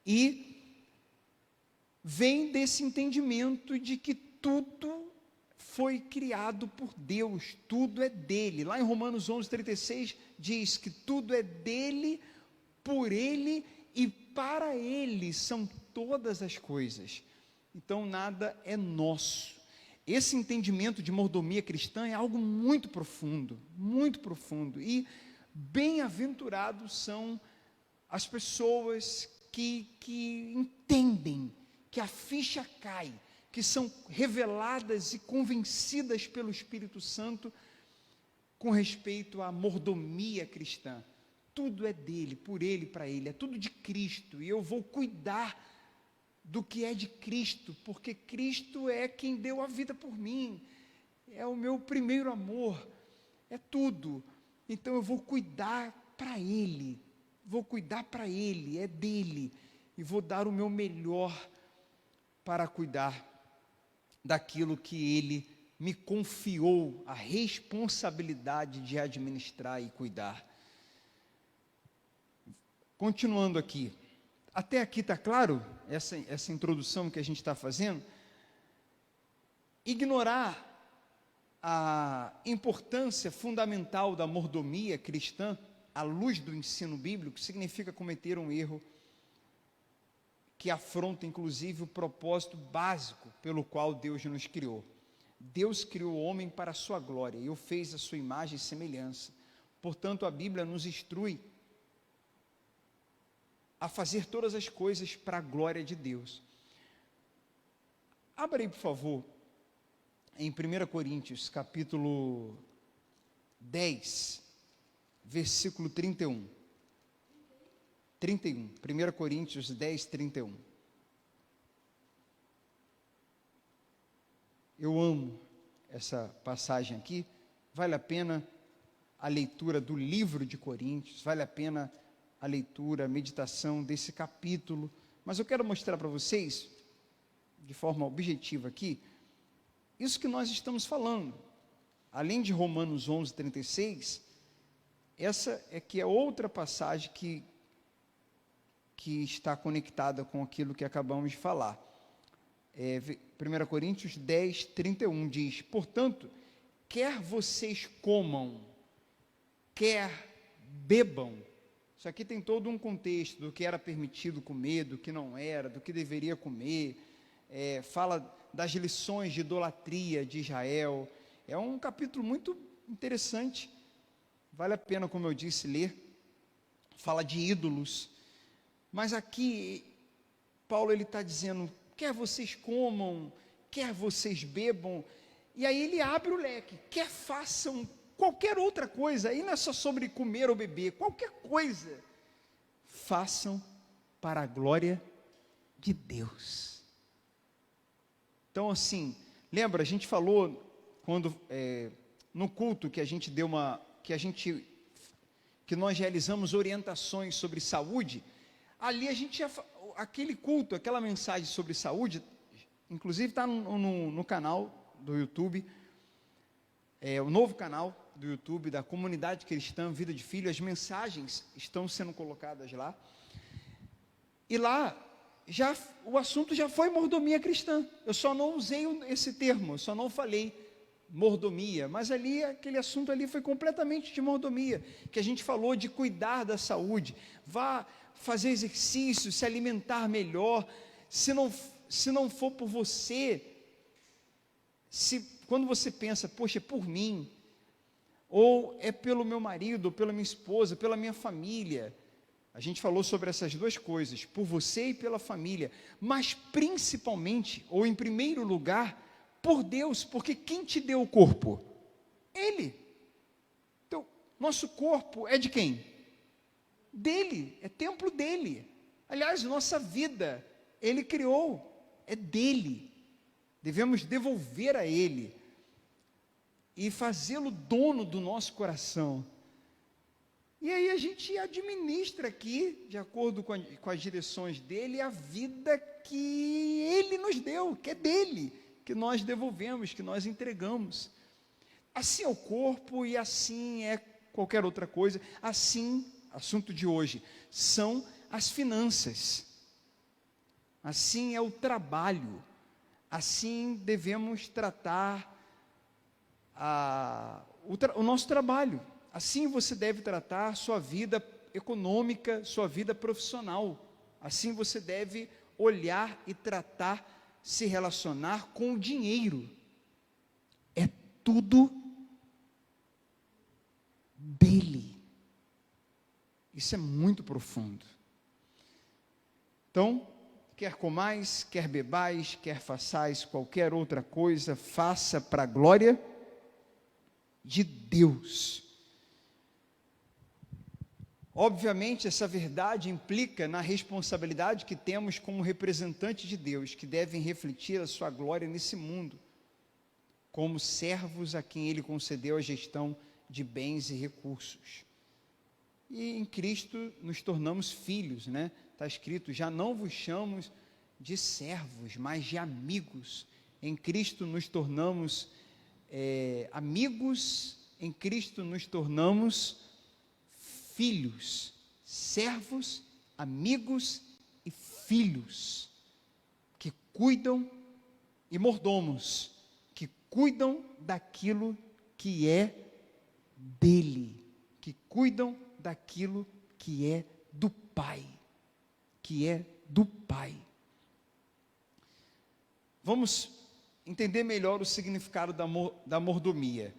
e vem desse entendimento de que tudo foi criado por Deus, tudo é dele. Lá em Romanos 11:36 diz que tudo é dele, por ele e para ele são todas as coisas. Então nada é nosso. Esse entendimento de mordomia cristã é algo muito profundo, e bem-aventurados são as pessoas que entendem, que a ficha cai, que são reveladas e convencidas pelo Espírito Santo com respeito à mordomia cristã. Tudo é dele, por ele, para ele, é tudo de Cristo, e eu vou cuidar do que é de Cristo, porque Cristo é quem deu a vida por mim, é o meu primeiro amor, é tudo. Então eu vou cuidar para ele, é dele, e vou dar o meu melhor para cuidar daquilo que ele me confiou a responsabilidade de administrar e cuidar. Continuando aqui, até aqui está claro essa introdução que a gente está fazendo? Ignorar a importância fundamental da mordomia cristã à luz do ensino bíblico significa cometer um erro que afronta inclusive o propósito básico pelo qual Deus nos criou. Deus criou o homem para a sua glória e o fez à sua imagem e semelhança. Portanto, a Bíblia nos instrui a fazer todas as coisas para a glória de Deus. Abra aí, por favor, em 1 Coríntios, capítulo 10, versículo 31. 1 Coríntios 10, 31. Eu amo essa passagem aqui, vale a pena a leitura do livro de Coríntios, vale a pena a leitura, a meditação desse capítulo, mas eu quero mostrar para vocês, de forma objetiva aqui, isso que nós estamos falando, além de Romanos 11:36, essa é que é outra passagem que está conectada com aquilo que acabamos de falar. 1 Coríntios 10, 31 diz: portanto, quer vocês comam, quer bebam. Isso aqui tem todo um contexto do que era permitido comer, do que não era, do que deveria comer, fala das lições de idolatria de Israel. É um capítulo muito interessante, vale a pena, como eu disse, ler. Fala de ídolos, mas aqui Paulo está dizendo, quer vocês comam, quer vocês bebam, e aí ele abre o leque, quer façam qualquer outra coisa, aí não é só sobre comer ou beber, qualquer coisa, façam para a glória de Deus. Então assim, lembra, a gente falou, quando, no culto que a gente deu que nós realizamos orientações sobre saúde, ali a gente aquele culto, aquela mensagem sobre saúde, inclusive está no canal do YouTube, o novo canal do YouTube da Comunidade Cristã Vida de Filho, as mensagens estão sendo colocadas lá, e lá, o assunto já foi mordomia cristã, eu só não usei esse termo, eu só não falei mordomia, mas ali, aquele assunto ali foi completamente de mordomia, que a gente falou de cuidar da saúde, vá fazer exercício, se alimentar melhor, se não for por você, quando você pensa, poxa, é por mim, ou é pelo meu marido, ou pela minha esposa, pela minha família, a gente falou sobre essas duas coisas, por você e pela família, mas principalmente, ou em primeiro lugar, por Deus, porque quem te deu o corpo? Ele. Então, nosso corpo é de quem? Dele, é templo dele. Aliás, nossa vida, ele criou, é dele. Devemos devolver a ele e fazê-lo dono do nosso coração. E aí a gente administra aqui, de acordo com as direções dele, a vida que ele nos deu, que é dele, que nós devolvemos, que nós entregamos. Assim é o corpo e assim é qualquer outra coisa. Assim, assunto de hoje, são as finanças, assim é o trabalho, assim devemos tratar o nosso trabalho, assim você deve tratar sua vida econômica, sua vida profissional, assim você deve olhar e tratar, se relacionar com o dinheiro. É tudo dele. Isso é muito profundo. Então, quer comais, quer bebais, quer façais qualquer outra coisa, faça para a glória de Deus. Obviamente, essa verdade implica na responsabilidade que temos como representantes de Deus, que devem refletir a sua glória nesse mundo, como servos a quem Ele concedeu a gestão de bens e recursos. E em Cristo nos tornamos filhos, né? Está escrito, já não vos chamo de servos, mas de amigos. Em Cristo nos tornamos amigos, em Cristo nos tornamos filhos, servos, amigos e filhos, que cuidam, e mordomos, que cuidam daquilo que é dele, que cuidam daquilo que é do Pai, que é do Pai. Vamos entender melhor o significado da mordomia.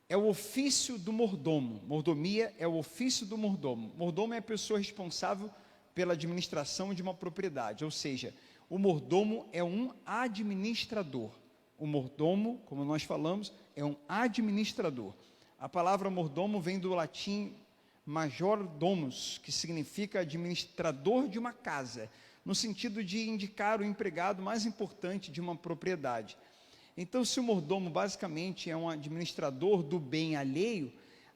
É o ofício do mordomo. Mordomia é o ofício do mordomo. Mordomo é a pessoa responsável pela administração de uma propriedade, ou seja, o mordomo é um administrador. O mordomo, como nós falamos, é um administrador. A palavra mordomo vem do latim majordomus, que significa administrador de uma casa, no sentido de indicar o empregado mais importante de uma propriedade. Então, se o mordomo basicamente é um administrador do bem alheio,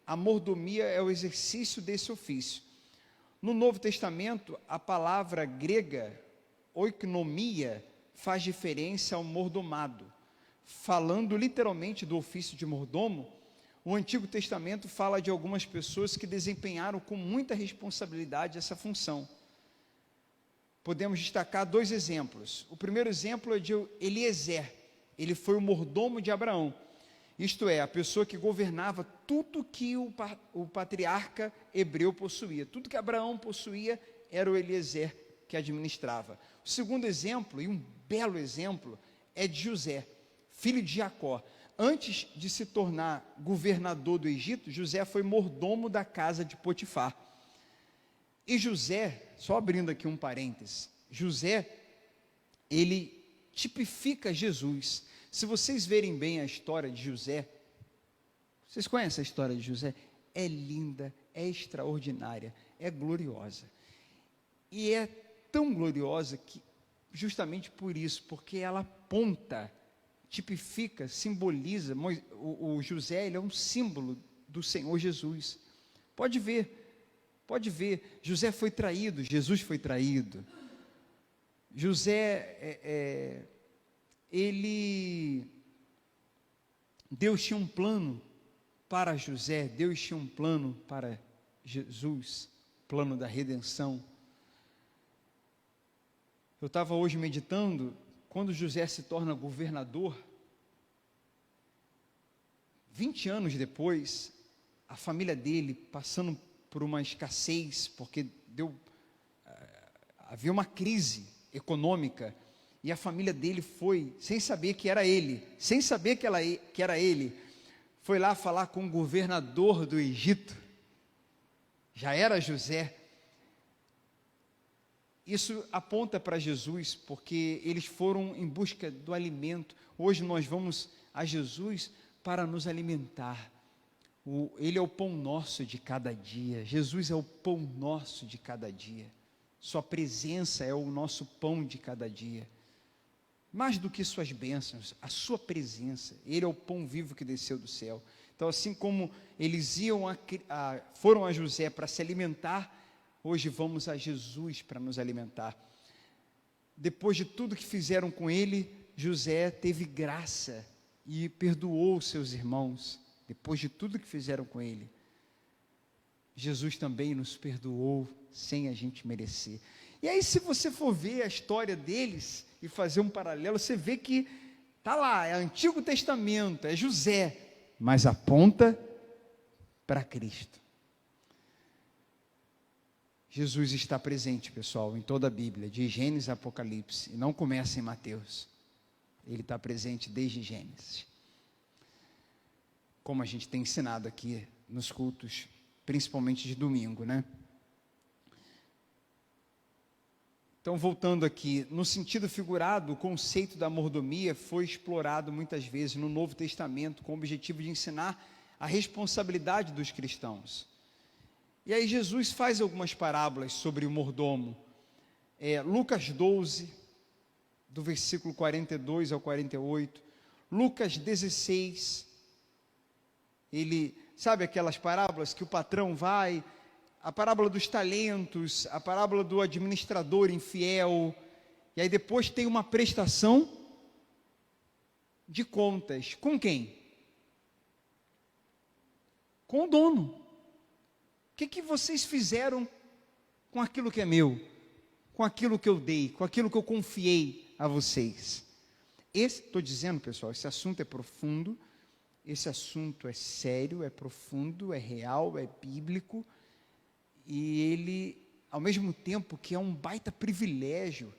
a mordomia é o exercício desse ofício. No Novo Testamento, a palavra grega, oikonomia, faz referência ao mordomado. Falando literalmente do ofício de mordomo, o Antigo Testamento fala de algumas pessoas que desempenharam com muita responsabilidade essa função. Podemos destacar dois exemplos. O primeiro exemplo é de Eliezer. Ele foi o mordomo de Abraão. Isto é, a pessoa que governava tudo que o patriarca hebreu possuía. Tudo que Abraão possuía era o Eliezer que administrava. O segundo exemplo, e um belo exemplo, é de José, filho de Jacó. Antes de se tornar governador do Egito, José foi mordomo da casa de Potifar. E José, só abrindo aqui um parênteses, José, ele tipifica Jesus. Se vocês verem bem a história de José, vocês conhecem a história de José? É linda, é extraordinária, é gloriosa. E é tão gloriosa que, justamente por isso, porque ela aponta, tipifica, simboliza, o José, ele é um símbolo do Senhor Jesus. Pode ver, José foi traído, Jesus foi traído. José, Deus tinha um plano para José, Deus tinha um plano para Jesus, plano da redenção. Eu estava hoje meditando, quando José se torna governador, 20 anos depois, a família dele, passando por uma escassez, porque havia uma crise econômica, e a família dele foi, sem saber que era ele, foi lá falar com o governador do Egito, já era José. Isso aponta para Jesus, porque eles foram em busca do alimento. Hoje nós vamos a Jesus para nos alimentar. Ele é o pão nosso de cada dia. Jesus é o pão nosso de cada dia. Sua presença é o nosso pão de cada dia. Mais do que suas bênçãos, a sua presença. Ele é o pão vivo que desceu do céu. Então, assim como eles foram a José para se alimentar, hoje vamos a Jesus para nos alimentar. Depois de tudo que fizeram com ele, José teve graça e perdoou seus irmãos. Depois de tudo que fizeram com ele, Jesus também nos perdoou sem a gente merecer. E aí, se você for ver a história deles e fazer um paralelo, você vê que está lá, é Antigo Testamento, é José, mas aponta para Cristo. Jesus está presente, pessoal, em toda a Bíblia, de Gênesis a Apocalipse, e não começa em Mateus. Ele está presente desde Gênesis. Como a gente tem ensinado aqui nos cultos, principalmente de domingo, né? Então, voltando aqui, no sentido figurado, o conceito da mordomia foi explorado muitas vezes no Novo Testamento com o objetivo de ensinar a responsabilidade dos cristãos. E aí Jesus faz algumas parábolas sobre o mordomo. Lucas 12, do versículo 42 ao 48, Lucas 16, ele, sabe aquelas parábolas que o patrão vai, a parábola dos talentos, a parábola do administrador infiel, e aí depois tem uma prestação de contas. Com quem? Com o dono. O que vocês fizeram com aquilo que é meu? Com aquilo que eu dei, com aquilo que eu confiei a vocês? Estou dizendo, pessoal, esse assunto é profundo, esse assunto é sério, é profundo, é real, é bíblico, e ele, ao mesmo tempo que é um baita privilégio,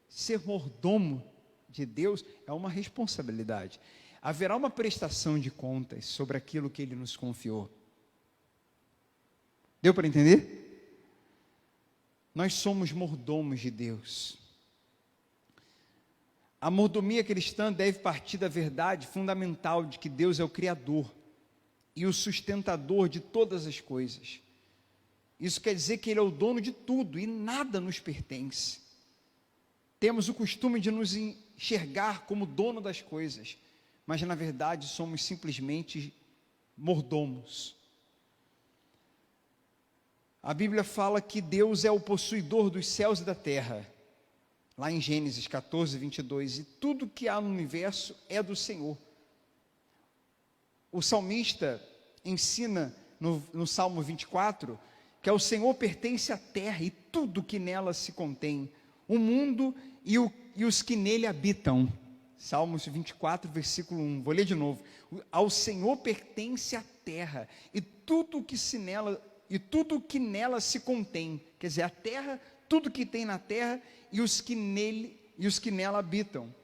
ser mordomo de Deus é uma responsabilidade. Haverá uma prestação de contas sobre aquilo que Ele nos confiou. Deu para entender? Nós somos mordomos de Deus. A mordomia cristã deve partir da verdade fundamental de que Deus é o Criador e o sustentador de todas as coisas. Isso quer dizer que Ele é o dono de tudo e nada nos pertence. Temos o costume de nos enxergar como dono das coisas, mas na verdade somos simplesmente mordomos. A Bíblia fala que Deus é o possuidor dos céus e da terra, lá em Gênesis 14, 22, e tudo que há no universo é do Senhor. O salmista ensina no Salmo 24, que ao Senhor pertence a terra e tudo que nela se contém, o mundo e os que nele habitam. Salmos 24, versículo 1, vou ler de novo. Ao Senhor pertence a terra e tudo que nela se contém, quer dizer, a terra, tudo que tem na terra e os que nela habitam.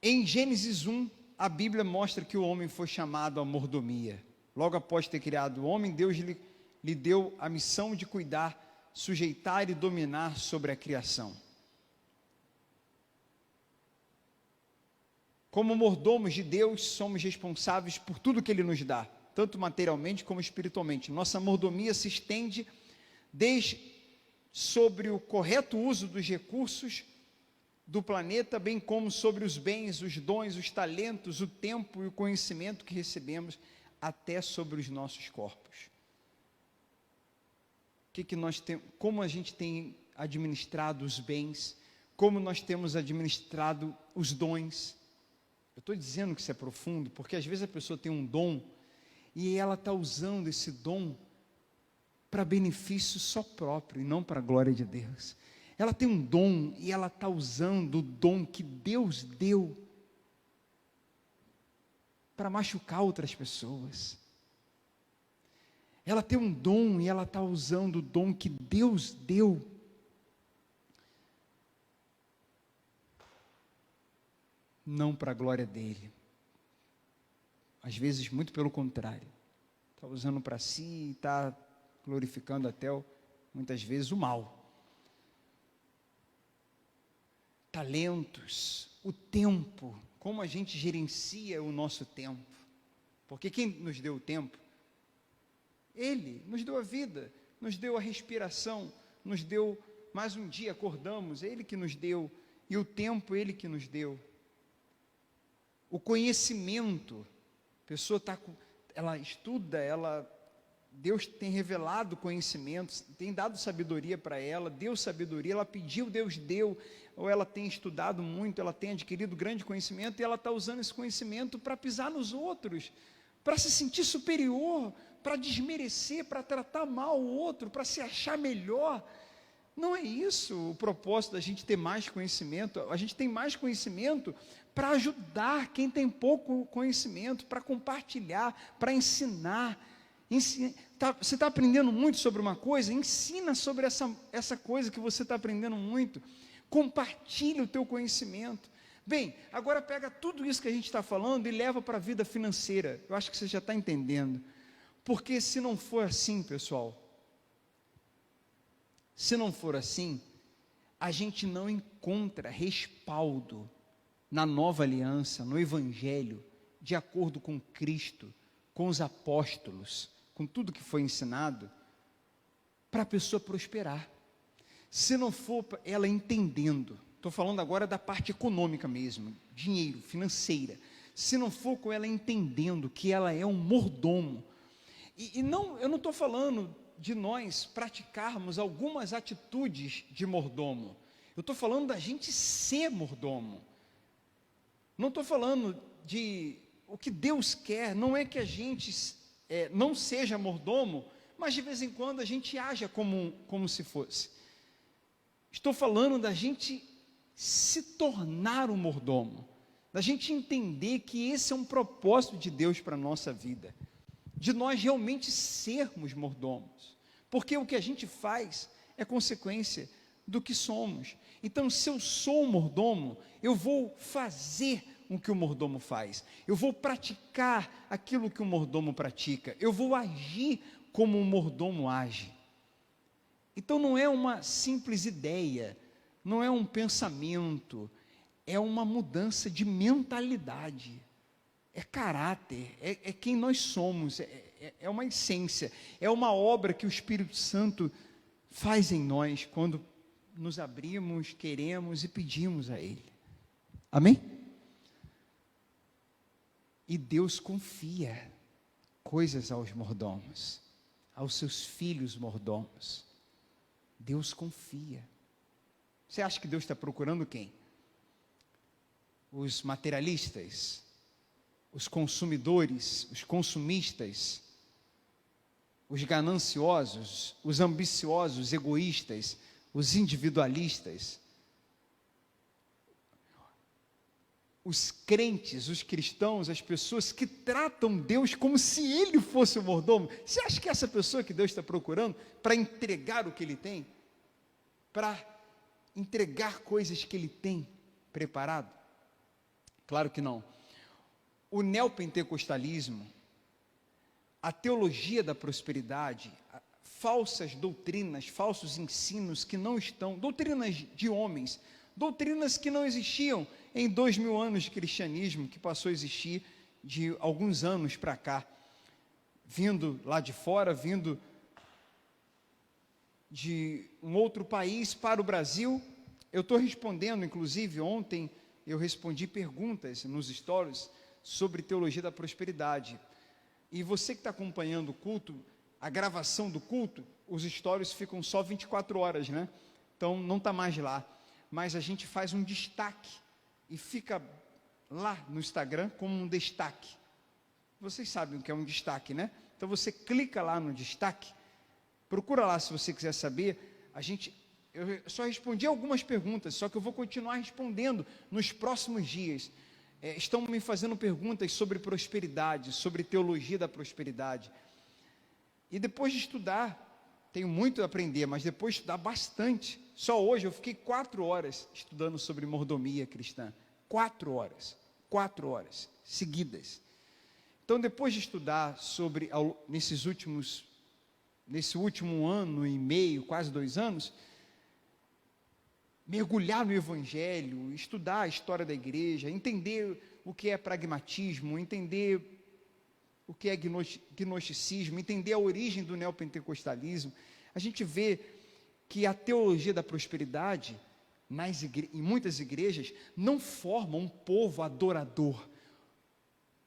Em Gênesis 1, a Bíblia mostra que o homem foi chamado à mordomia. Logo após ter criado o homem, Deus lhe deu a missão de cuidar, sujeitar e dominar sobre a criação. Como mordomos de Deus, somos responsáveis por tudo que Ele nos dá, tanto materialmente como espiritualmente. Nossa mordomia se estende desde sobre o correto uso dos recursos do planeta, bem como sobre os bens, os dons, os talentos, o tempo e o conhecimento que recebemos, até sobre os nossos corpos. Como a gente tem administrado os bens, como nós temos administrado os dons. Eu estou dizendo que isso é profundo, porque às vezes a pessoa tem um dom, e ela está usando esse dom para benefício só próprio, e não para a glória de Deus. Ela tem um dom, e ela está usando o dom que Deus deu, para machucar outras pessoas. Ela tem um dom, e ela está usando o dom que Deus deu, não para a glória dele. Às vezes, muito pelo contrário. Está usando para si e está glorificando até, muitas vezes, o mal. Talentos, o tempo, como a gente gerencia o nosso tempo. Porque quem nos deu o tempo? Ele nos deu a vida, nos deu a respiração, nos deu mais um dia, acordamos, Ele que nos deu, e o tempo Ele que nos deu. O conhecimento, a pessoa ela estuda, ela Deus tem revelado conhecimentos, tem dado sabedoria para ela, deu sabedoria, ela pediu, Deus deu, ou ela tem estudado muito, ela tem adquirido grande conhecimento, e ela está usando esse conhecimento para pisar nos outros, para se sentir superior, para desmerecer, para tratar mal o outro, para se achar melhor. Não é isso o propósito da gente ter mais conhecimento. A gente tem mais conhecimento para ajudar quem tem pouco conhecimento, para compartilhar, para ensinar. Você está aprendendo muito sobre uma coisa? Ensina sobre essa coisa que você está aprendendo muito. Compartilhe o teu conhecimento. Bem, agora pega tudo isso que a gente está falando e leva para a vida financeira. Eu acho que você já está entendendo. Porque se não for assim, pessoal, se não for assim, a gente não encontra respaldo na nova aliança, no Evangelho, de acordo com Cristo, com os apóstolos, com tudo que foi ensinado, para a pessoa prosperar. Se não for ela entendendo, estou falando agora da parte econômica mesmo, dinheiro, financeira, se não for com ela entendendo que ela é um mordomo, eu não estou falando de nós praticarmos algumas atitudes de mordomo, eu estou falando da gente ser mordomo, não estou falando de, o que Deus quer, não é que a gente não seja mordomo, mas de vez em quando a gente haja como se fosse, estou falando da gente se tornar um mordomo, da gente entender que esse é um propósito de Deus para a nossa vida, de nós realmente sermos mordomos, porque o que a gente faz é consequência do que somos. Então, se eu sou um mordomo, eu vou fazer o que o mordomo faz, eu vou praticar aquilo que o mordomo pratica, eu vou agir como um mordomo age. Então, não é uma simples ideia, não é um pensamento, é uma mudança de mentalidade, é caráter, é quem nós somos, é uma essência, é uma obra que o Espírito Santo faz em nós, quando nos abrimos, queremos e pedimos a Ele, amém? E Deus confia coisas aos mordomos, aos seus filhos mordomos, Deus confia. Você acha que Deus está procurando quem? Os materialistas, os consumidores, os consumistas, os gananciosos, os ambiciosos, os egoístas, os individualistas, os crentes, os cristãos, as pessoas que tratam Deus como se Ele fosse o mordomo. Você acha que essa pessoa que Deus está procurando para entregar o que Ele tem, para entregar coisas que Ele tem preparado? Claro que não. O neopentecostalismo, a teologia da prosperidade, falsas doutrinas, falsos ensinos que não estão, doutrinas de homens, doutrinas que não existiam em 2000 anos de cristianismo, que passou a existir de alguns anos para cá, vindo lá de fora, vindo de um outro país para o Brasil. Eu estou respondendo, inclusive ontem eu respondi perguntas nos stories sobre teologia da prosperidade, e você que está acompanhando o culto, a gravação do culto, os stories ficam só 24 horas, né? Então não está mais lá, mas a gente faz um destaque, e fica lá no Instagram como um destaque. Vocês sabem o que é um destaque, né? Então você clica lá no destaque, procura lá se você quiser saber. Eu só respondi algumas perguntas, só que eu vou continuar respondendo nos próximos dias. Estão me fazendo perguntas sobre prosperidade, sobre teologia da prosperidade, e depois de estudar, tenho muito a aprender, mas depois de estudar bastante, só hoje eu fiquei 4 horas estudando sobre mordomia cristã, 4 horas seguidas. Então, depois de estudar sobre, nesse último ano e meio, quase 2 anos, mergulhar no Evangelho, estudar a história da igreja, entender o que é pragmatismo, entender o que é gnosticismo, entender a origem do neopentecostalismo, a gente vê que a teologia da prosperidade, em muitas igrejas, não forma um povo adorador.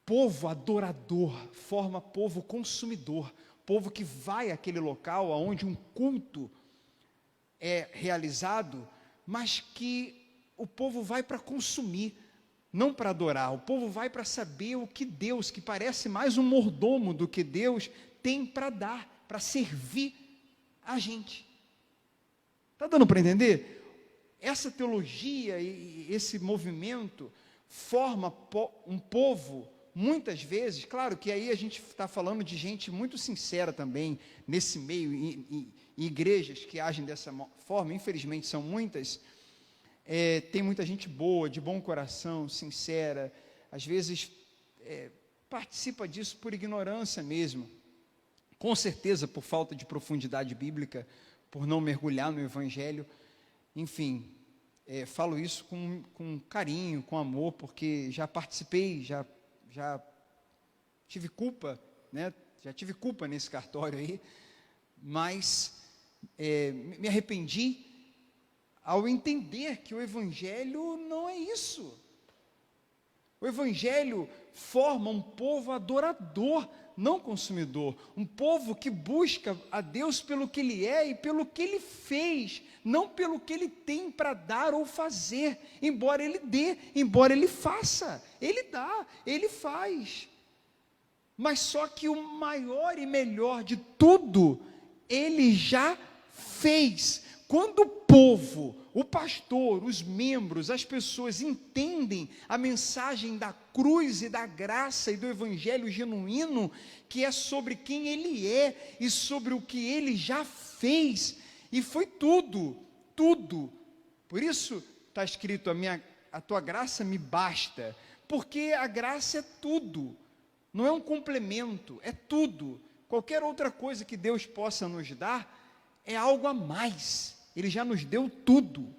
Povo adorador forma povo consumidor. povo que vai àquele local onde um culto é realizado, mas que o povo vai para consumir, não para adorar. O povo vai para saber o que Deus, que parece mais um mordomo do que Deus, tem para dar, para servir a gente. Está dando para entender? Essa teologia e esse movimento forma um povo, muitas vezes, claro que aí a gente está falando de gente muito sincera também, nesse meio, e igrejas que agem dessa forma, infelizmente são muitas, tem muita gente boa, de bom coração, sincera, às vezes participa disso por ignorância mesmo, com certeza por falta de profundidade bíblica, por não mergulhar no Evangelho, enfim, falo isso com carinho, com amor, porque já participei, já tive culpa, né? Já tive culpa nesse cartório aí, mas me arrependi ao entender que o Evangelho não é isso. O Evangelho forma um povo adorador, não consumidor, um povo que busca a Deus pelo que Ele é e pelo que Ele fez, não pelo que Ele tem para dar ou fazer, embora Ele dê, embora Ele faça, Ele dá, Ele faz, mas só que o maior e melhor de tudo, Ele já fez. Quando o povo, o pastor, os membros, as pessoas entendem a mensagem da cruz e da graça e do evangelho genuíno, que é sobre quem Ele é e sobre o que Ele já fez, e foi tudo, por isso está escrito, a tua graça me basta, porque a graça é tudo, não é um complemento, é tudo. Qualquer outra coisa que Deus possa nos dar, é algo a mais. Ele já nos deu tudo.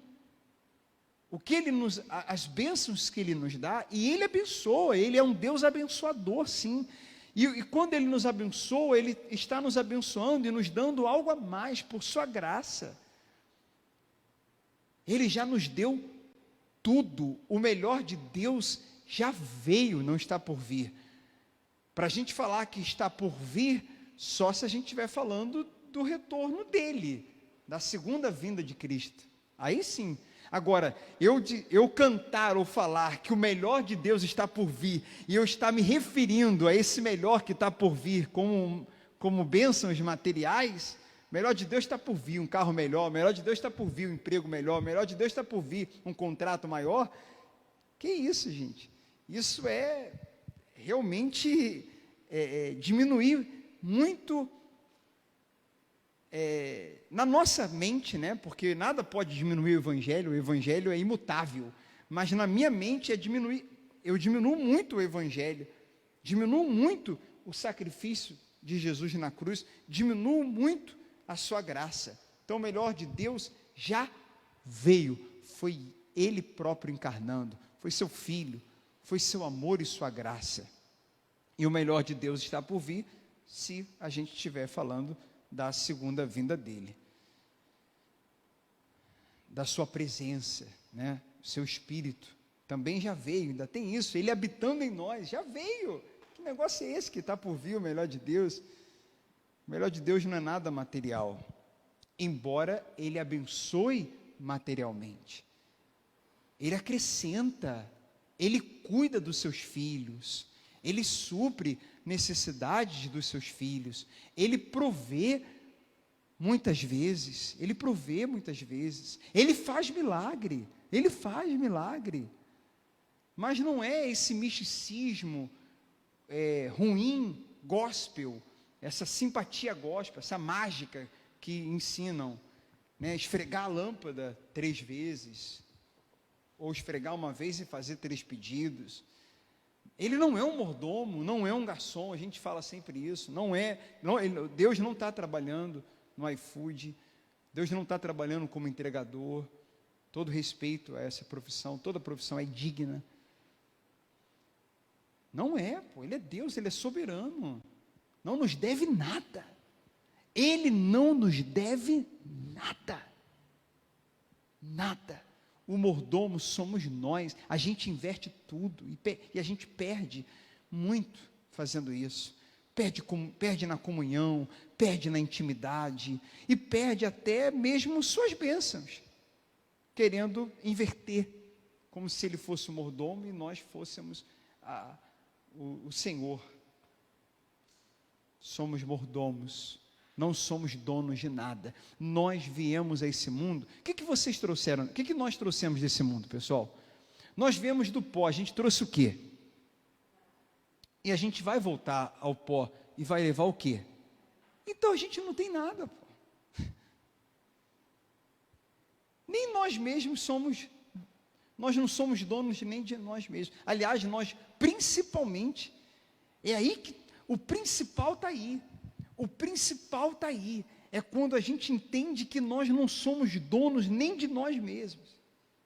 O que as bênçãos que Ele nos dá, e Ele abençoa, Ele é um Deus abençoador, sim. E quando Ele nos abençoa, Ele está nos abençoando e nos dando algo a mais, por sua graça. Ele já nos deu tudo, o melhor de Deus já veio, não está por vir. Para a gente falar que está por vir, só se a gente estiver falando do retorno dEle, da segunda vinda de Cristo, aí sim. Agora, eu cantar ou falar que o melhor de Deus está por vir, e eu estar me referindo a esse melhor que está por vir, como bênçãos materiais, o melhor de Deus está por vir, um carro melhor, o melhor de Deus está por vir, um emprego melhor, o melhor de Deus está por vir, um contrato maior, que isso, gente? Isso é realmente diminuir muito na nossa mente, né? Porque nada pode diminuir o Evangelho é imutável, mas na minha mente eu diminuo muito o Evangelho, diminuo muito o sacrifício de Jesus na cruz, diminuo muito a sua graça. Então o melhor de Deus já veio, foi Ele próprio encarnando, foi seu Filho, foi seu amor e sua graça, e o melhor de Deus está por vir, se a gente estiver falando da segunda vinda dEle, da sua presença, né? Seu Espírito também já veio, ainda tem isso, Ele habitando em nós, já veio. Que negócio é esse que está por vir, o melhor de Deus? O melhor de Deus não é nada material, embora Ele abençoe materialmente, Ele acrescenta, Ele cuida dos seus filhos, Ele supre necessidades dos seus filhos, Ele provê muitas vezes, Ele faz milagre, mas não é esse misticismo ruim, gospel, essa simpatia gospel, essa mágica que ensinam, né? Esfregar a lâmpada 3 vezes, ou esfregar uma vez e fazer 3 pedidos. Ele não é um mordomo, não é um garçom, a gente fala sempre isso, Deus não está trabalhando no iFood, Deus não está trabalhando como entregador, todo respeito a essa profissão, toda profissão é digna, não é, Ele é Deus, Ele é soberano, não nos deve nada, Ele não nos deve nada, o mordomo somos nós, a gente inverte tudo, e a gente perde muito fazendo isso, perde na comunhão, perde na intimidade, e perde até mesmo suas bênçãos, querendo inverter, como se ele fosse o mordomo e nós fôssemos o Senhor. Somos mordomos, não somos donos de nada. Nós viemos a esse mundo. O que vocês trouxeram? O que nós trouxemos desse mundo, pessoal? Nós viemos do pó. A gente trouxe o quê? E a gente vai voltar ao pó e vai levar o quê? Então a gente não tem nada, pô. Nem nós mesmos somos. Nós não somos donos nem de nós mesmos. Aliás, nós principalmente, é aí que o principal está aí. O principal está aí. É quando a gente entende que nós não somos donos nem de nós mesmos.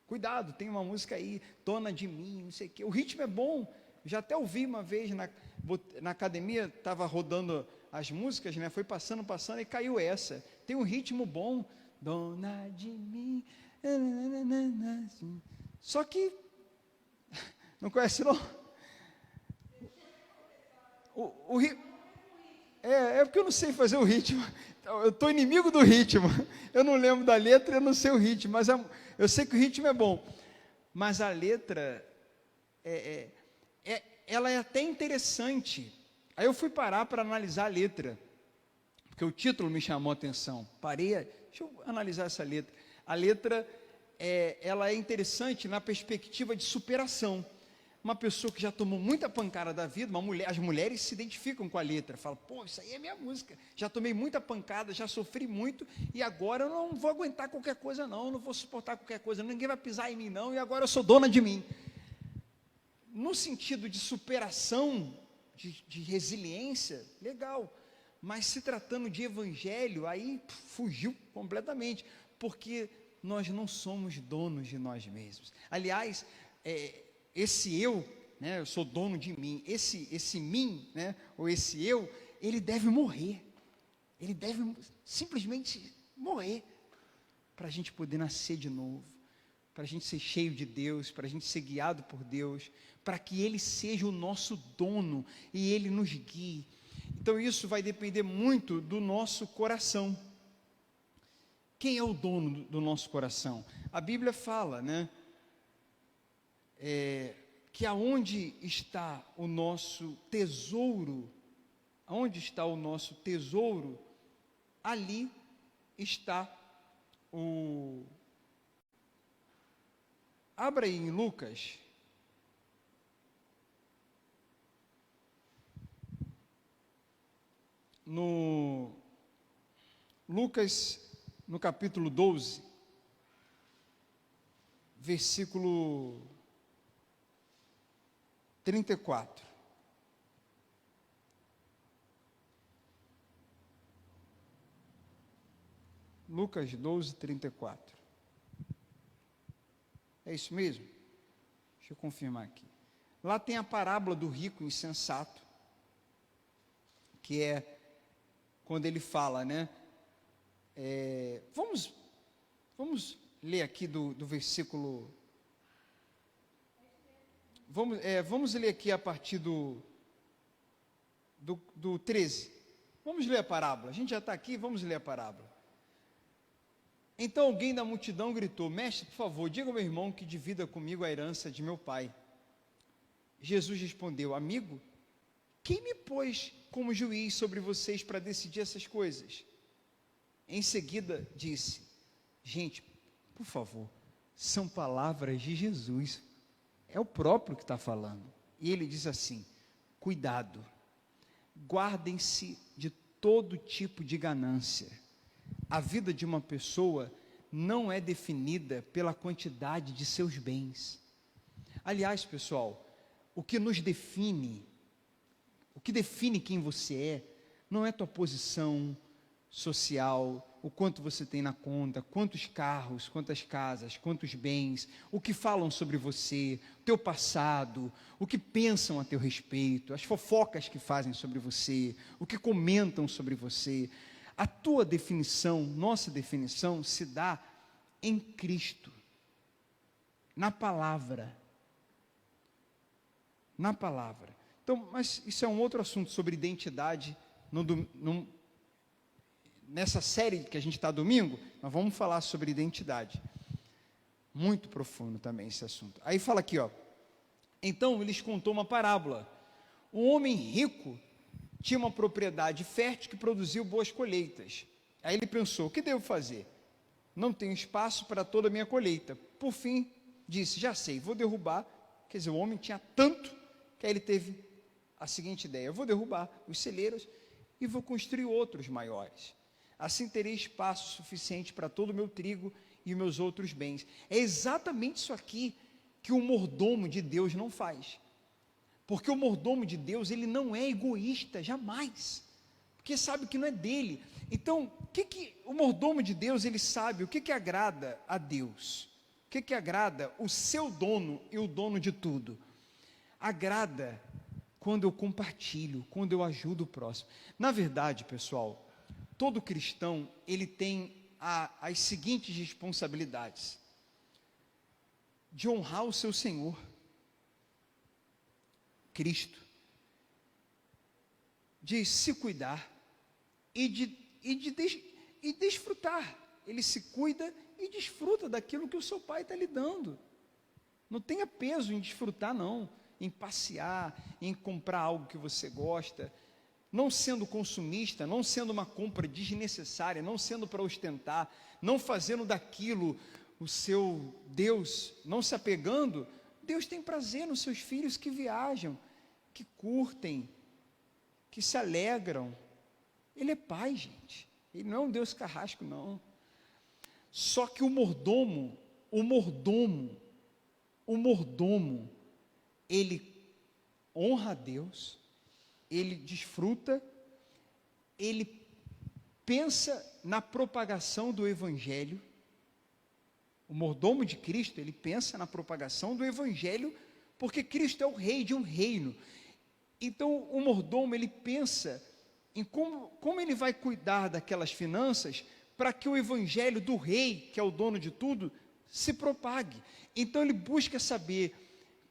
Cuidado, tem uma música aí, dona de mim, não sei o quê. O ritmo é bom. Já até ouvi uma vez na academia, estava rodando as músicas, né? Foi passando e caiu essa. Tem um ritmo bom. Dona de mim. Só que, não conhece não? É porque eu não sei fazer o ritmo. Eu estou inimigo do ritmo. Eu não lembro da letra, eu não sei o ritmo, mas eu sei que o ritmo é bom. Mas a letra, ela é até interessante. Aí eu fui parar para analisar a letra, porque o título me chamou a atenção. Deixa eu analisar essa letra. A letra, ela é interessante na perspectiva de superação. Uma pessoa que já tomou muita pancada da vida, as mulheres se identificam com a letra, falam, pô, isso aí é minha música, já tomei muita pancada, já sofri muito, e agora eu não vou aguentar qualquer coisa não vou suportar qualquer coisa, ninguém vai pisar em mim não, e agora eu sou dona de mim. No sentido de superação, de resiliência, legal, mas se tratando de evangelho, aí fugiu completamente, porque nós não somos donos de nós mesmos. Aliás, esse eu, né, eu sou dono de mim, esse mim, né, ou esse eu, ele deve morrer, ele deve simplesmente morrer, para a gente poder nascer de novo, para a gente ser cheio de Deus, para a gente ser guiado por Deus, para que Ele seja o nosso dono, e Ele nos guie. Então isso vai depender muito do nosso coração. Quem é o dono do nosso coração? A Bíblia fala, né, que aonde está o nosso tesouro, ali está abra aí em Lucas, no capítulo 12, versículo 34. Lucas 12, 34. É isso mesmo? Deixa eu confirmar aqui. Lá tem a parábola do rico insensato, que é quando ele fala, né? Vamos ler aqui do versículo. Vamos ler aqui a partir do 13. Vamos ler a parábola. A gente já está aqui, vamos ler a parábola. Então alguém da multidão gritou: mestre, por favor, diga ao meu irmão que divida comigo a herança de meu pai. Jesus respondeu: amigo, quem me pôs como juiz sobre vocês para decidir essas coisas? Em seguida disse: gente, por favor, são palavras de Jesus, é o próprio que está falando. E ele diz assim: cuidado, guardem-se de todo tipo de ganância. A vida de uma pessoa não é definida pela quantidade de seus bens. Aliás, pessoal, o que define quem você é, não é tua posição social, o quanto você tem na conta, quantos carros, quantas casas, quantos bens, o que falam sobre você, o teu passado, o que pensam a teu respeito, as fofocas que fazem sobre você, o que comentam sobre você. A tua definição, nossa definição, se dá em Cristo, na palavra. Na palavra. Então, mas isso é um outro assunto sobre identidade. Nessa série que a gente está domingo, nós vamos falar sobre identidade. Muito profundo também esse assunto. Aí fala aqui, ó. Então, ele lhes contou uma parábola. Um homem rico tinha uma propriedade fértil que produziu boas colheitas. Aí ele pensou, o que devo fazer? Não tenho espaço para toda a minha colheita. Por fim, disse, já sei, vou derrubar. Quer dizer, o homem tinha tanto, que aí ele teve a seguinte ideia, eu vou derrubar os celeiros e vou construir outros maiores. Assim terei espaço suficiente para todo o meu trigo e meus outros bens. É exatamente isso aqui que o mordomo de Deus não faz. Porque o mordomo de Deus, ele não é egoísta, jamais. Porque sabe que não é dele. Então, o mordomo de Deus, ele sabe o que agrada a Deus. O que agrada o seu dono e o dono de tudo. Agrada quando eu compartilho, quando eu ajudo o próximo. Na verdade, pessoal, todo cristão, ele tem as seguintes responsabilidades: de honrar o seu Senhor, Cristo, de se cuidar e de desfrutar. Ele se cuida e desfruta daquilo que o seu pai está lhe dando. Não tenha peso em desfrutar, não, em passear, em comprar algo que você gosta, não sendo consumista, não sendo uma compra desnecessária, não sendo para ostentar, não fazendo daquilo o seu Deus, não se apegando. Deus tem prazer nos seus filhos que viajam, que curtem, que se alegram. Ele é pai, gente. Ele não é um Deus carrasco, não. Só que o mordomo, ele honra a Deus, ele desfruta, ele pensa na propagação do Evangelho. O mordomo de Cristo, ele pensa na propagação do Evangelho, porque Cristo é o rei de um reino. Então, o mordomo, ele pensa em como ele vai cuidar daquelas finanças para que o Evangelho do rei, que é o dono de tudo, se propague. Então, ele busca saber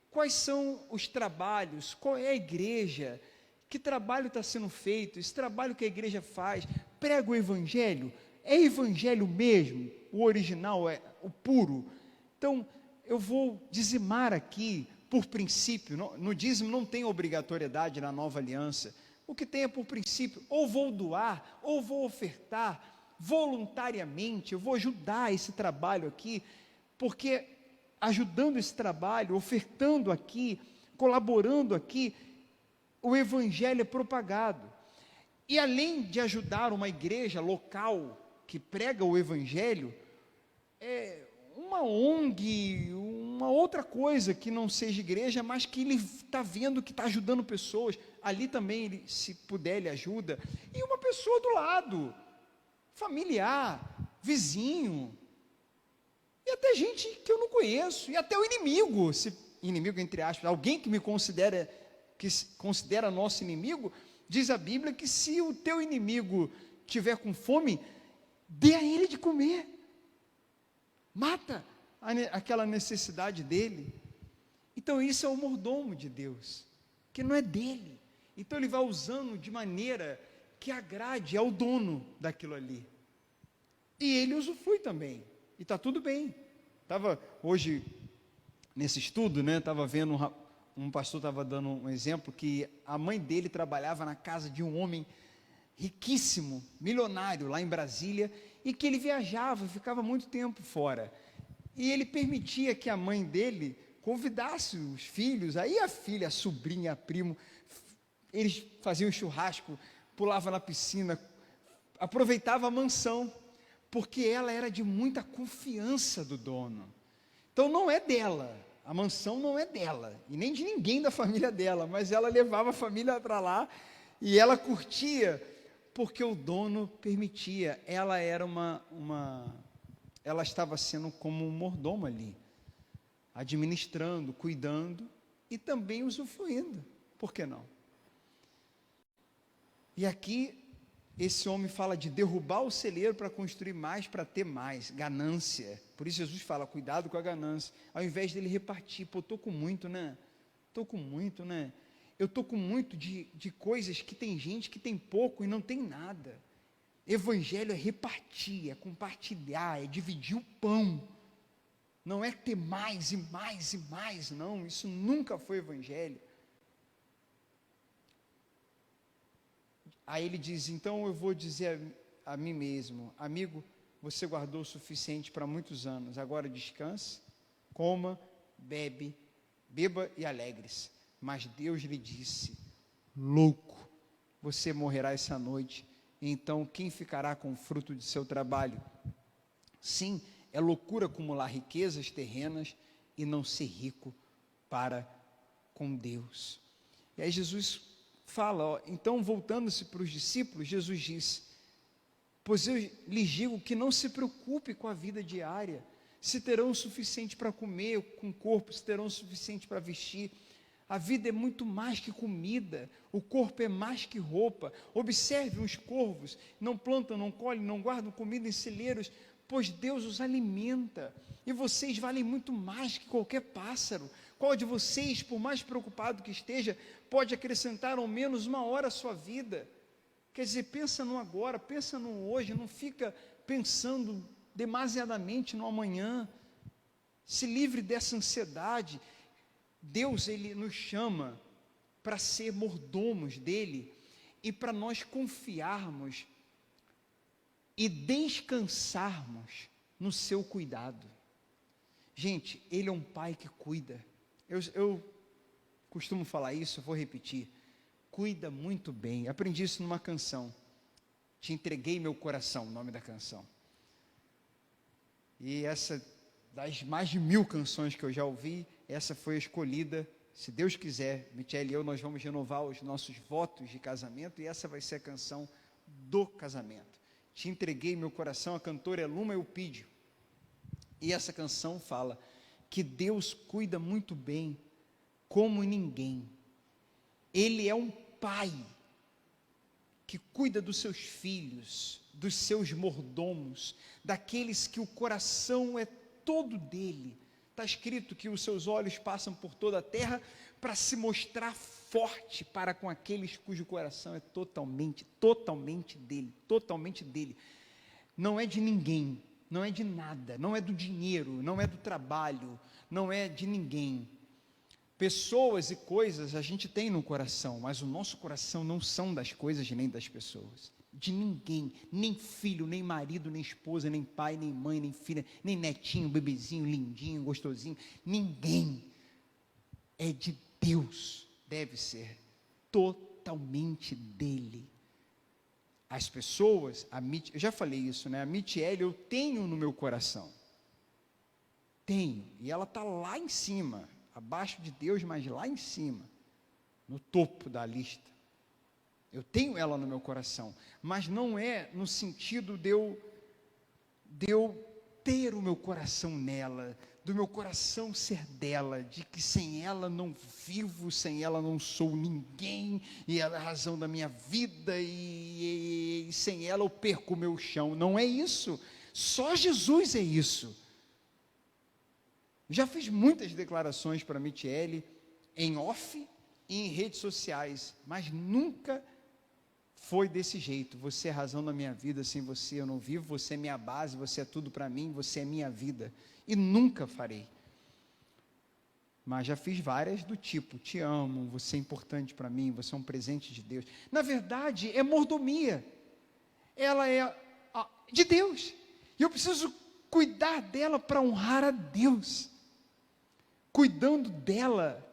quais são os trabalhos, qual é a igreja, que trabalho está sendo feito, esse trabalho que a igreja faz, prega o Evangelho, é Evangelho mesmo, o original, é o puro. Então, eu vou dizimar aqui, por princípio, no dízimo não tem obrigatoriedade na nova aliança, o que tem é por princípio, ou vou doar, ou vou ofertar, voluntariamente, eu vou ajudar esse trabalho aqui, porque ajudando esse trabalho, ofertando aqui, colaborando aqui, o Evangelho é propagado. E além de ajudar uma igreja local que prega o Evangelho, uma ONG, uma outra coisa que não seja igreja, mas que ele está vendo que está ajudando pessoas, ali também, ele, se puder, ele ajuda, e uma pessoa do lado, familiar, vizinho, e até gente que eu não conheço, e até o inimigo, inimigo entre aspas, alguém que considera nosso inimigo, diz a Bíblia que se o teu inimigo tiver com fome, dê a ele de comer, mata aquela necessidade dele. Então isso é o mordomo de Deus, que não é dele, então ele vai usando de maneira que agrade ao dono daquilo ali, e ele usufrui também, e está tudo bem. Estava hoje, nesse estudo, estava vendo, um pastor estava dando um exemplo, que a mãe dele trabalhava na casa de um homem riquíssimo, milionário, lá em Brasília, e que ele viajava, ficava muito tempo fora, e ele permitia que a mãe dele convidasse os filhos, aí a filha, a sobrinha, a primo, eles faziam churrasco, pulavam na piscina, aproveitava a mansão, porque ela era de muita confiança do dono. Então não é dela, a mansão não é dela, e nem de ninguém da família dela, mas ela levava a família para lá, e ela curtia, porque o dono permitia. Ela era ela estava sendo como um mordomo ali, administrando, cuidando, e também usufruindo, por que não? E aqui, esse homem fala de derrubar o celeiro para construir mais, para ter mais, ganância. Por isso Jesus fala, cuidado com a ganância, ao invés dele repartir. Estou com muito, né? eu estou com muito de coisas que tem gente que tem pouco e não tem nada. Evangelho é repartir, é compartilhar, é dividir o pão. Não é ter mais e mais e mais, não. Isso nunca foi evangelho. Aí ele diz, então eu vou dizer a mim mesmo, amigo, você guardou o suficiente para muitos anos, agora descanse, coma, beba e alegre-se. Mas Deus lhe disse, louco, você morrerá essa noite, então quem ficará com o fruto de seu trabalho? Sim, é loucura acumular riquezas terrenas e não ser rico para com Deus. E aí Jesus fala, ó, então voltando-se para os discípulos, Jesus disse, pois eu lhes digo que não se preocupe com a vida diária, se terão o suficiente para comer com o corpo, se terão o suficiente para vestir. A vida é muito mais que comida, o corpo é mais que roupa. Observe os corvos, não plantam, não colhem, não guardam comida em celeiros, pois Deus os alimenta, e vocês valem muito mais que qualquer pássaro. Qual de vocês, por mais preocupado que esteja, pode acrescentar ao menos uma hora à sua vida? Quer dizer, pensa no agora, pensa no hoje, não fica pensando demasiadamente no amanhã. Se livre dessa ansiedade. Deus, Ele nos chama para ser mordomos dEle, e para nós confiarmos e descansarmos no seu cuidado. Gente, Ele é um Pai que cuida. Eu costumo falar isso, eu vou repetir. Cuida muito bem. Aprendi isso numa canção. Te entreguei meu coração, o nome da canção. E essa, das mais de 1000 canções que eu já ouvi, essa foi a escolhida. Se Deus quiser, Michele e eu, nós vamos renovar os nossos votos de casamento, e essa vai ser a canção do casamento. Te entreguei meu coração, a cantora é Luma Eupídio. E essa canção fala que Deus cuida muito bem, como ninguém. Ele é um pai que cuida dos seus filhos, dos seus mordomos, daqueles que o coração é todo dele. Está escrito que os seus olhos passam por toda a terra para se mostrar forte para com aqueles cujo coração é totalmente dele. Não é de ninguém, não é de nada, não é do dinheiro, não é do trabalho, não é de ninguém. Pessoas e coisas a gente tem no coração, mas o nosso coração não são das coisas nem das pessoas, de ninguém, nem filho, nem marido, nem esposa, nem pai, nem mãe, nem filha, nem netinho, bebezinho, lindinho, gostosinho, ninguém. É de Deus, deve ser totalmente dele. As pessoas, eu já falei isso, né? A Michele eu tenho no meu coração, tenho, e ela está lá em cima, abaixo de Deus, mas lá em cima, no topo da lista. Eu tenho ela no meu coração, mas não é no sentido de eu ter o meu coração nela, do meu coração ser dela, de que sem ela não vivo, sem ela não sou ninguém, e ela é a razão da minha vida, e sem ela eu perco o meu chão. Não é isso, só Jesus é isso. Já fiz muitas declarações para a Michele, em off e em redes sociais, mas nunca foi desse jeito. Você é a razão da minha vida, sem você eu não vivo, você é minha base, você é tudo para mim, você é minha vida, e nunca farei. Mas já fiz várias do tipo, te amo, você é importante para mim, você é um presente de Deus. Na verdade, é mordomia, ela é de Deus, e eu preciso cuidar dela para honrar a Deus. Cuidando dela,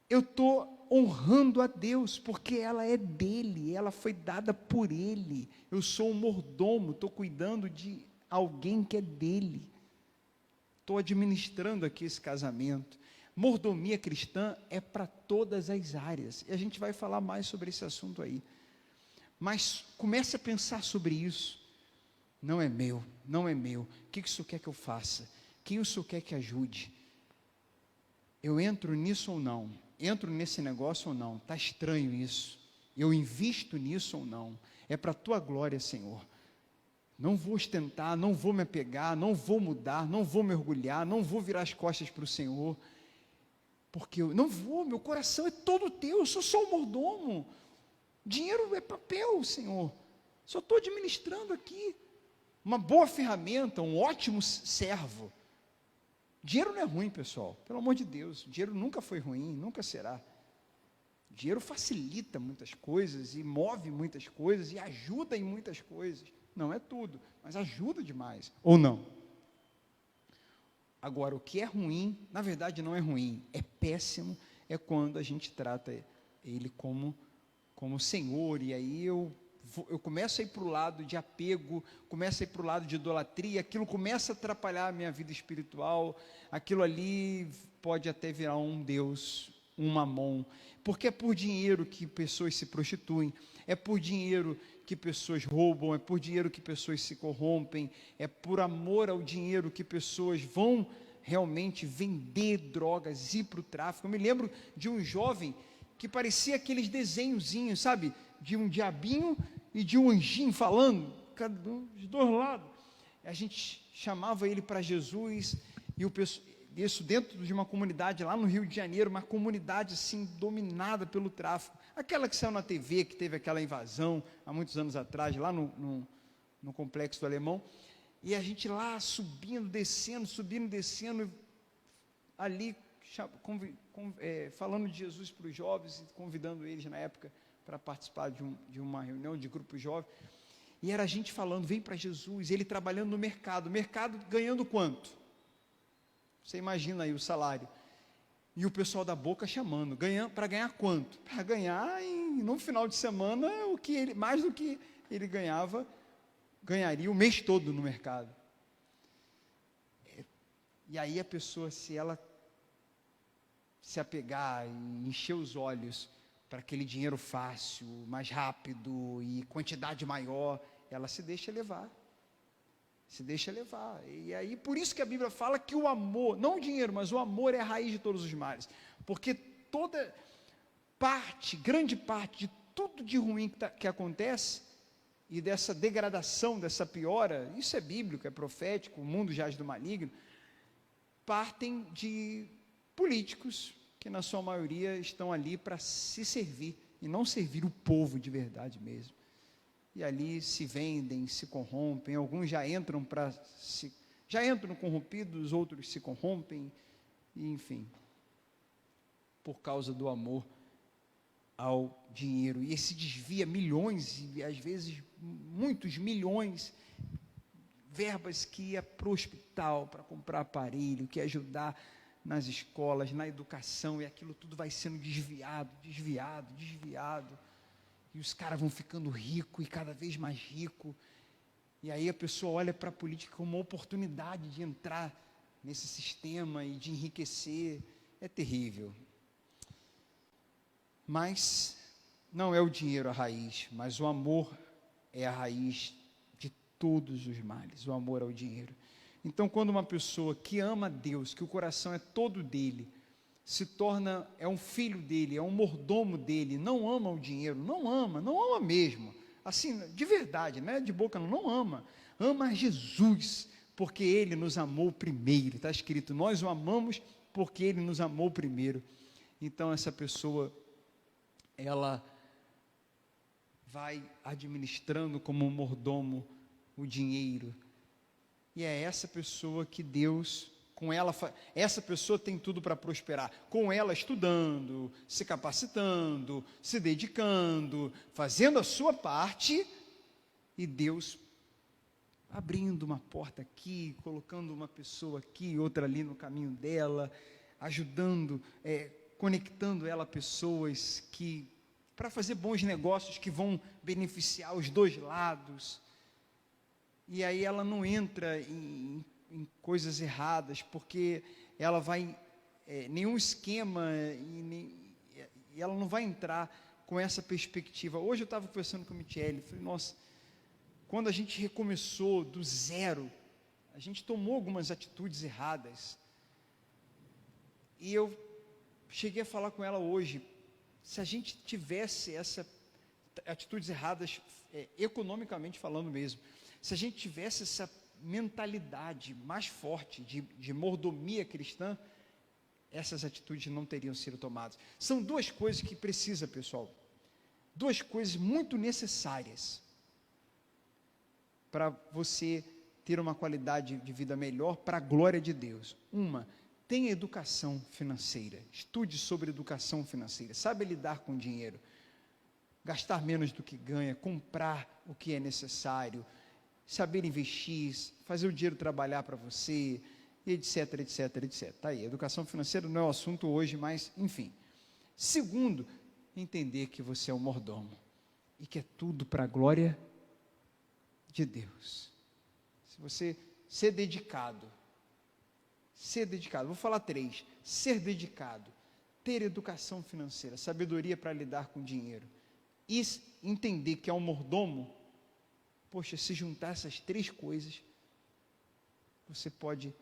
eu estou honrando a Deus, porque ela é dele, ela foi dada por ele. Eu sou um mordomo, estou cuidando de alguém que é dele. Estou administrando aqui esse casamento. Mordomia cristã é para todas as áreas, e a gente vai falar mais sobre esse assunto aí. Mas comece a pensar sobre isso. Não é meu, não é meu. O que o Senhor quer que eu faça? Quem o Senhor quer que ajude? Eu entro nisso ou não? Entro nesse negócio ou não? Está estranho isso. Eu invisto nisso ou não? É para a tua glória, Senhor. Não vou ostentar, não vou me apegar, não vou mudar, não vou mergulhar, não vou virar as costas para o Senhor. porque eu não vou, meu coração é todo teu, eu sou só o mordomo, dinheiro é papel, Senhor, só estou administrando aqui, uma boa ferramenta, um ótimo servo. Dinheiro não é ruim, pessoal, pelo amor de Deus, dinheiro nunca foi ruim, nunca será. Dinheiro facilita muitas coisas, e move muitas coisas, e ajuda em muitas coisas, não é tudo, mas ajuda demais, ou não? Agora, o que é ruim, na verdade não é ruim, é péssimo, é quando a gente trata ele como Senhor, e aí eu começo a ir para o lado de apego, começo a ir para o lado de idolatria, aquilo começa a atrapalhar a minha vida espiritual, aquilo ali pode até virar um Deus, um mamon, porque é por dinheiro que pessoas se prostituem, é por dinheiro que pessoas roubam, é por dinheiro que pessoas se corrompem, é por amor ao dinheiro que pessoas vão realmente vender drogas, ir para o tráfico. Eu me lembro de um jovem que parecia aqueles desenhozinhos, sabe, de um diabinho e de um anjinho falando, cada um dos dois lados. A gente chamava ele para Jesus, e isso dentro de uma comunidade lá no Rio de Janeiro, uma comunidade assim dominada pelo tráfico, aquela que saiu na TV, que teve aquela invasão há muitos anos atrás, lá no Complexo do Alemão, e a gente lá subindo, descendo, ali falando de Jesus para os jovens, e convidando eles na época para participar de uma reunião de grupo jovem, e era a gente falando, vem para Jesus, ele trabalhando no mercado ganhando quanto? Você imagina aí o salário, e o pessoal da boca chamando, para ganhar quanto? Para ganhar no final de semana, mais do que ele ganharia o mês todo no mercado. E aí a pessoa, se ela se apegar e encher os olhos para aquele dinheiro fácil, mais rápido e quantidade maior, ela se deixa levar. E aí, por isso que a Bíblia fala que o amor, não o dinheiro, mas o amor é a raiz de todos os males, porque grande parte de tudo de ruim que acontece, e dessa degradação, dessa piora, isso é bíblico, é profético, o mundo jaz do maligno, partem de políticos, que na sua maioria estão ali para se servir, e não servir o povo de verdade mesmo. E ali se vendem, se corrompem, alguns já entram corrompidos, outros se corrompem, e enfim, por causa do amor ao dinheiro, e se desvia milhões, e às vezes muitos milhões, verbas que ia para o hospital, para comprar aparelho, que ia ajudar nas escolas, na educação, e aquilo tudo vai sendo desviado, e os caras vão ficando ricos, e cada vez mais ricos, e aí a pessoa olha para a política como uma oportunidade de entrar nesse sistema e de enriquecer. É terrível. Mas não é o dinheiro a raiz, mas o amor é a raiz de todos os males, o amor ao dinheiro. Então, quando uma pessoa que ama Deus, que o coração é todo dele, é um filho dele, é um mordomo dele, não ama o dinheiro, não ama mesmo, assim, de verdade, não é de boca, não ama Jesus, porque ele nos amou primeiro, está escrito, nós o amamos porque ele nos amou primeiro. Então essa pessoa, ela vai administrando como um mordomo o dinheiro, e é essa pessoa que Deus, com ela, essa pessoa tem tudo para prosperar, com ela estudando, se capacitando, se dedicando, fazendo a sua parte, e Deus abrindo uma porta aqui, colocando uma pessoa aqui, outra ali no caminho dela, ajudando, conectando ela a pessoas para fazer bons negócios que vão beneficiar os dois lados, e aí ela não entra em coisas erradas, porque ela vai, nenhum esquema, e ela não vai entrar com essa perspectiva. Hoje eu estava conversando com a Michele, falei, nossa, quando a gente recomeçou do zero, a gente tomou algumas atitudes erradas, e eu cheguei a falar com ela hoje, se a gente tivesse essas atitudes erradas, economicamente falando mesmo, se a gente tivesse essa mentalidade mais forte de mordomia cristã, essas atitudes não teriam sido tomadas. São duas coisas que precisa, pessoal, duas coisas muito necessárias para você ter uma qualidade de vida melhor para a glória de Deus. Uma, tenha educação financeira, estude sobre educação financeira, sabe lidar com dinheiro, gastar menos do que ganha, comprar o que é necessário, saber investir, fazer o dinheiro trabalhar para você, etc, etc, etc. Tá aí, educação financeira não é o assunto hoje, mas enfim. Segundo, entender que você é um mordomo e que é tudo para a glória de Deus. Se você ser dedicado, vou falar três: ser dedicado, ter educação financeira, sabedoria para lidar com dinheiro e entender que é um mordomo. Poxa, se juntar essas três coisas, você pode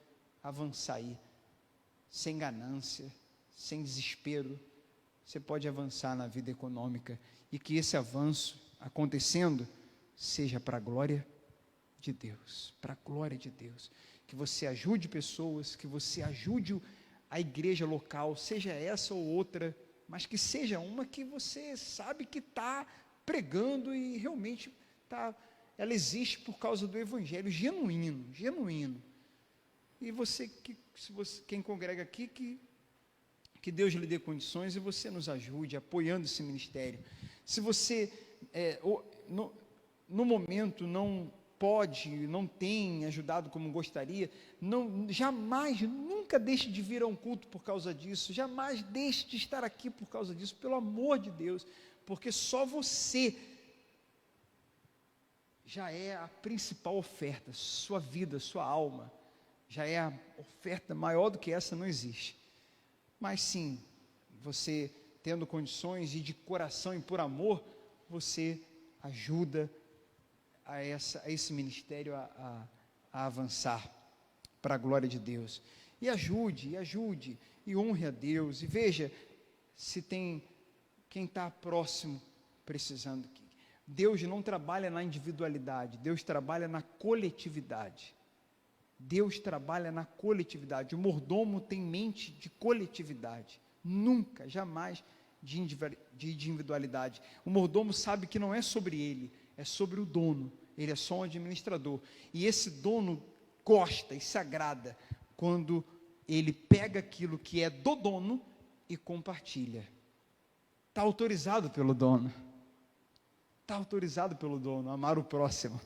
avançar aí, sem ganância, sem desespero, você pode avançar na vida econômica, e que esse avanço acontecendo, seja para a glória de Deus, para a glória de Deus, que você ajude pessoas, que você ajude a igreja local, seja essa ou outra, mas que seja uma que você sabe que está pregando e realmente ela existe por causa do evangelho genuíno, e quem congrega aqui, que Deus lhe dê condições e você nos ajude, apoiando esse ministério. Se você, no momento, não tem ajudado como gostaria, jamais, nunca deixe de vir a um culto por causa disso, jamais deixe de estar aqui por causa disso, pelo amor de Deus, porque só você já é a principal oferta, sua vida, sua alma, já é a oferta, maior do que essa não existe. Mas sim, você tendo condições e de coração e por amor, você ajuda a esse ministério a avançar para a glória de Deus. E ajude, e honre a Deus, e veja se tem quem está próximo precisando. Deus não trabalha na individualidade, Deus trabalha na coletividade. Deus trabalha na coletividade. O mordomo tem mente de coletividade, nunca, jamais de individualidade. O mordomo sabe que não é sobre ele, é sobre o dono. Ele é só um administrador, e esse dono gosta e se agrada quando ele pega aquilo que é do dono e compartilha. Está autorizado pelo dono, amar o próximo.